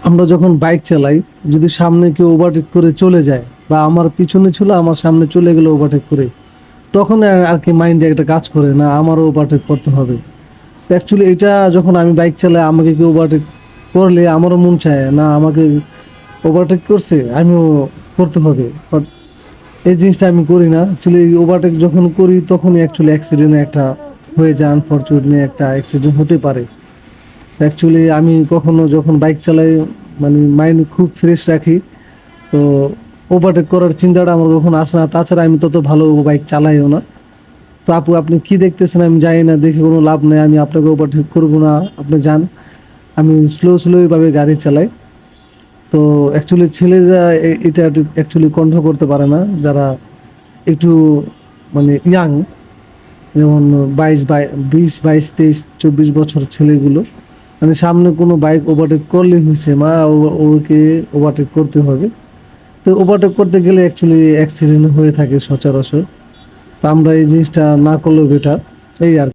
আমরা যখন বাইক চালাই, যদি সামনে কেউ ওভারটেক করে চলে যায় বা আমার পিছনে ছিল আমার সামনে চলে গেলো ওভারটেক করে, তখন আর কি মাইন্ডে একটা কাজ করে না আমারও ওভারটেক করতে হবে। তো অ্যাকচুয়ালি এটা যখন আমি বাইক চালাই আমাকে কেউ ওভারটেক করলে আমারও মন চায় না আমাকে ওভারটেক করছে আমিও করতে হবে, বাট এই জিনিসটা আমি করি না। অ্যাকচুয়ালি ওভারটেক যখন করি তখনই অ্যাকচুয়ালি অ্যাক্সিডেন্ট একটা হয়ে যায়, আনফরচুনেটলি একটা অ্যাক্সিডেন্ট হতে পারে। অ্যাকচুয়ালি আমি কখনো যখন বাইক চালাই মানে মাইন্ড খুব ফ্রেশ রাখি, তো ওভারটেক করার চিন্তাটা আমার কখনো আসে না। তাছাড়া আমি তত ভালো বাইক চালাইও না। তো আপু আপনি কি দেখতেছেন আমি জানি না, দেখে কোনো লাভ নেই, আমি আপনাকে ওভারটেক করবো না, আপনি যান। আমি স্লোভাবে গাড়ি চালাই। তো অ্যাকচুয়ালি ছেলেরা এটা অ্যাকচুয়ালি কন্ট্রোল করতে পারে না, যারা একটু মানে ইয়াং, যেমন 20, 22, 23, 24 বছর ছেলেগুলো, মানে সামনে কোনো বাইক ওভারটেক করলে হয়েছে মা ওকে ওভারটেক করতে হবে। তো ওভারটেক করতে গেলে অ্যাকচুয়ালি অ্যাক্সিডেন্ট হয়ে থাকে সচরাচর। তো আমরা এই জিনিসটা না করলেও বেটার, এই আর কি।